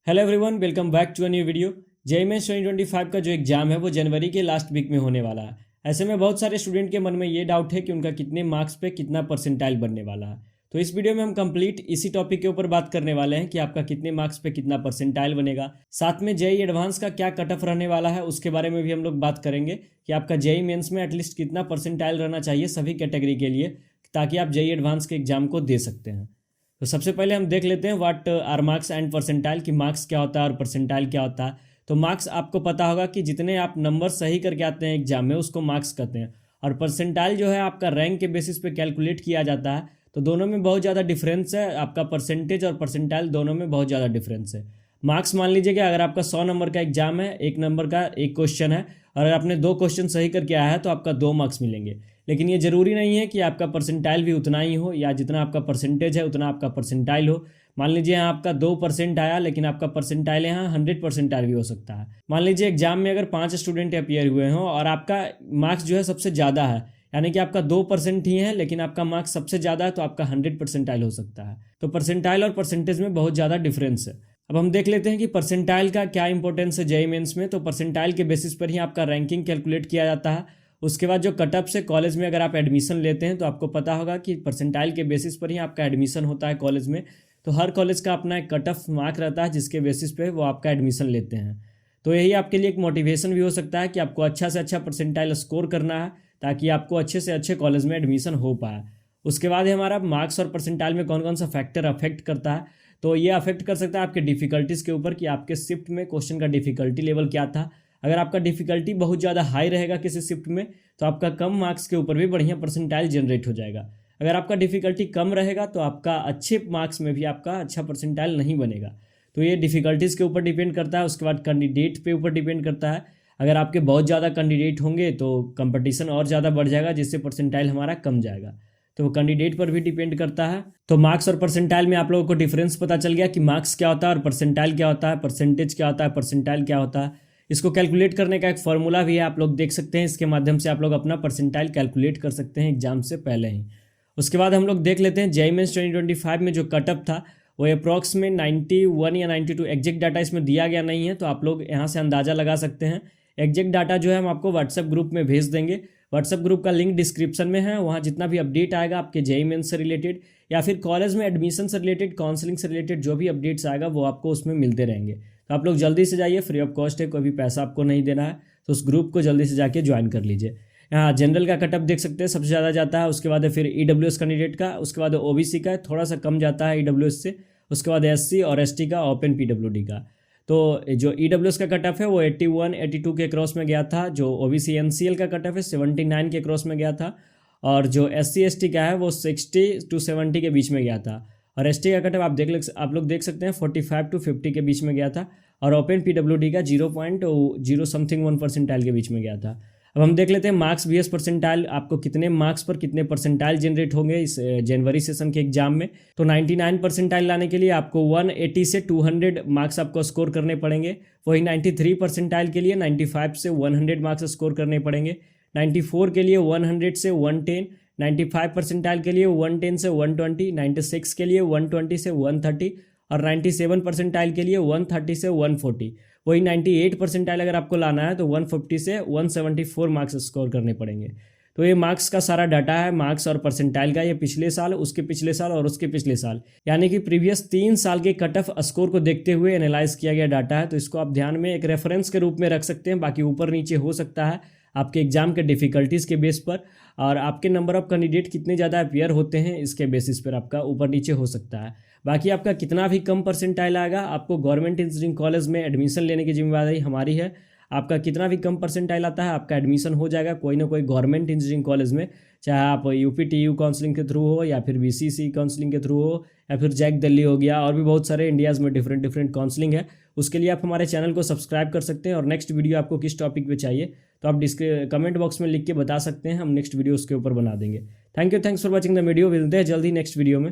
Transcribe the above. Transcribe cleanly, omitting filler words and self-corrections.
Hello everyone, welcome back to a new video. JEE mains 2025 का जो exam है वो जनवरी के लास्ट वीक में होने वाला है। ऐसे में बहुत सारे स्टूडेंट के मन में ये डाउट है कि उनका कितने मार्क्स पे कितना परसेंटाइल बनने वाला है। तो इस वीडियो में हम कंप्लीट इसी टॉपिक के ऊपर बात करने वाले हैं कि आपका कितने मार्क्स पे कितना परसेंटाइल बनेगा। साथ में जेईई एडवांस का क्या कट ऑफ रहने वाला है उसके बारे में भी हम लोग बात करेंगे कि आपका जेईई मेंस में एटलीस्ट कितना परसेंटाइल रहना चाहिए सभी कैटेगरी के लिए, ताकि आप जेईई एडवांस के एग्जाम को दे सकते हैं। तो सबसे पहले हम देख लेते हैं what are marks and percentile, कि मार्क्स क्या होता है और परसेंटाइल क्या होता है। तो मार्क्स आपको पता होगा कि जितने आप नंबर सही करके आते हैं एग्जाम में उसको मार्क्स कहते हैं, और परसेंटाइल जो है आपका रैंक के बेसिस पे कैलकुलेट किया जाता है। तो दोनों में बहुत ज़्यादा डिफरेंस है, आपका परसेंटेज और परसेंटाइल दोनों में बहुत ज़्यादा डिफरेंस है। मार्क्स मान लीजिए कि अगर आपका 100 नंबर का एग्जाम है, एक नंबर का एक क्वेश्चन है, और अगर आपने 2 क्वेश्चन सही करके आया है तो आपका 2 मार्क्स मिलेंगे। लेकिन ये ज़रूरी नहीं है कि आपका परसेंटाइल भी उतना ही हो, या जितना आपका परसेंटेज है उतना आपका परसेंटाइल हो। मान लीजिए यहाँ आपका 2% आया, लेकिन आपका परसेंटाइल यहाँ 100 परसेंटाइल भी हो सकता है। मान लीजिए एग्जाम में अगर 5 स्टूडेंट अपियर हुए हों और आपका मार्क्स जो है सबसे ज़्यादा है, यानी कि आपका 2% ही है लेकिन आपका मार्क्स सबसे ज़्यादा है, तो आपका 100 परसेंटाइल हो सकता है। तो परसेंटाइल और परसेंटेज में बहुत ज़्यादा डिफरेंस है। अब हम देख लेते हैं कि परसेंटाइल का क्या इंपॉर्टेंस है जेईई मेंस में। तो परसेंटाइल के बेसिस पर ही आपका रैंकिंग कैलकुलेट किया जाता है। उसके बाद जो कटअप से कॉलेज में अगर आप एडमिशन लेते हैं तो आपको पता होगा कि परसेंटाइल के बेसिस पर ही आपका एडमिशन होता है कॉलेज में। तो हर कॉलेज का अपना एक कट ऑफ मार्क रहता है जिसके बेसिस पे वो आपका एडमिशन लेते हैं। तो यही आपके लिए एक मोटिवेशन भी हो सकता है कि आपको अच्छा से अच्छा परसेंटाइल स्कोर करना है, ताकि आपको अच्छे से अच्छे कॉलेज में एडमिशन हो पाए। उसके बाद हमारा मार्क्स और परसेंटाइल में कौन कौन सा फैक्टर अफेक्ट करता है। तो ये अफेक्ट कर सकता है आपके डिफिकल्टीज़ के ऊपर, कि आपके शिफ्ट में क्वेश्चन का डिफिकल्टी लेवल क्या था। अगर आपका डिफिकल्टी बहुत ज़्यादा हाई रहेगा किसी शिफ्ट में तो आपका कम मार्क्स के ऊपर भी बढ़िया परसेंटाइल जनरेट हो जाएगा। अगर आपका डिफिकल्टी कम रहेगा तो आपका अच्छे मार्क्स में भी आपका अच्छा परसेंटाइल नहीं बनेगा। तो ये डिफिकल्टीज़ के ऊपर डिपेंड करता है। उसके बाद कैंडिडेट पे ऊपर डिपेंड करता है। अगर आपके बहुत ज़्यादा कैंडिडेट होंगे तो कंपटीशन और ज़्यादा बढ़ जाएगा, जिससे परसेंटाइल हमारा कम जाएगा। तो वो कैंडिडेट पर भी डिपेंड करता है। तो मार्क्स और परसेंटाइल में आप लोगों को डिफरेंस पता चल गया कि मार्क्स क्या होता है और परसेंटाइल क्या होता है, परसेंटेज क्या होता है, परसेंटाइल क्या होता है। इसको कैलकुलेट करने का एक फॉर्मूला भी है, आप लोग देख सकते हैं। इसके माध्यम से आप लोग अपना परसेंटाइल कैलकुलेट कर सकते हैं एग्जाम से पहले ही। उसके बाद हम लोग देख लेते हैं जेईई मेंस 2025 में जो कटअप था वो अप्रॉक्स में 91 या 92। एग्जैक्ट डाटा इसमें दिया गया नहीं है, तो आप लोग यहाँ से अंदाज़ा लगा सकते हैं। एग्जैक्ट डाटा जो है हम आपको व्हाट्सएप ग्रुप में भेज देंगे। व्हाट्सएप ग्रुप का लिंक डिस्क्रिप्शन में है। वहाँ जितना भी अपडेट आएगा आपके जेईई मेंस से रिलेटेड या फिर कॉलेज में एडमिशन से रिलेटेड, काउंसलिंग से रिलेटेड जो भी अपडेट्स आएगा वो आपको उसमें मिलते रहेंगे। तो आप लोग जल्दी से जाइए, फ्री ऑफ कॉस्ट है, कोई भी पैसा आपको नहीं देना है। तो उस ग्रुप को जल्दी से जाके ज्वाइन कर लीजिए। यहाँ जनरल का कटअप देख सकते हैं सबसे ज़्यादा जाता है। उसके बाद फिर ईडब्ल्यूएस कैंडिडेट का, उसके बाद ओबीसी का थोड़ा सा कम जाता है ईडब्ल्यूएस से। उसके बाद एससी और एसटी का, ओपन पीडब्ल्यूडी का। तो जो ईडब्ल्यूएस का कट ऑफ है वो 81 82 के क्रॉस में गया था। जो ओबीसी एनसीएल का कट ऑफ है 79 के क्रॉस में गया था। और जो एससी एसटी का है वो 60 to 70 के बीच में गया था। और एसटी का कट ऑफ आप लोग देख सकते हैं 45 to 50 के बीच में गया था। और ओपन पीडब्ल्यूडी का 0.0 समथिंग 1% के बीच में गया था। अब हम देख लेते हैं मार्क्स वीएस परसेंटाइल, आपको कितने मार्क्स पर कितने परसेंटाइल जनरेट होंगे इस जनवरी सेशन के एग्जाम में। तो 99 परसेंटाइल लाने के लिए आपको 180 से 200 मार्क्स आपको स्कोर करने पड़ेंगे। वही 93 परसेंटाइल के लिए 95 से 100 मार्क्स स्कोर करने पड़ेंगे। 94 के लिए 100 से 110, 95 परसेंटाइल के लिए 110 से 120, 96 के लिए 120 से 130, और 97 परसेंटाइल के लिए 130 से 140। वही 98 परसेंटाइल अगर आपको लाना है तो 150 से 174 मार्क्स स्कोर करने पड़ेंगे। तो ये मार्क्स का सारा डाटा है, मार्क्स और परसेंटाइल का। ये पिछले साल, उसके पिछले साल और उसके पिछले साल, यानी कि प्रीवियस 3 साल के कट ऑफ स्कोर को देखते हुए एनालाइज किया गया डाटा है। तो इसको आप ध्यान में एक रेफरेंस के रूप में रख सकते हैं। बाकी ऊपर नीचे हो सकता है आपके एग्जाम के डिफिकल्टीज़ के बेस पर, और आपके नंबर ऑफ कैंडिडेट कितने ज़्यादा अपियर होते हैं इसके बेसिस पर आपका ऊपर नीचे हो सकता है। बाकी आपका कितना भी कम परसेंटाइल आएगा, आपको गवर्नमेंट इंजीनियरिंग कॉलेज में एडमिशन लेने की जिम्मेदारी हमारी है। आपका कितना भी कम परसेंटाइल आता है आपका एडमिशन हो जाएगा कोई ना कोई गवर्नमेंट इंजीनियरिंग कॉलेज में, चाहे आप यूपीटीयू काउंसलिंग के थ्रू हो या फिर बीसीसी काउंसलिंग के थ्रू हो या फिर जैक दिल्ली हो गया, और भी बहुत सारे इंडियाज़ में डिफरेंट डिफरेंट काउंसलिंग है। उसके लिए आप हमारे चैनल को सब्सक्राइब कर सकते हैं। और नेक्स्ट वीडियो आपको किस टॉपिक पे चाहिए तो आप कमेंट बॉक्स में लिख के बता सकते हैं, हम नेक्स्ट वीडियो उसके ऊपर बना देंगे। Thank you, thanks for watching the video. मिलते हैं जल्दी नेक्स्ट वीडियो में।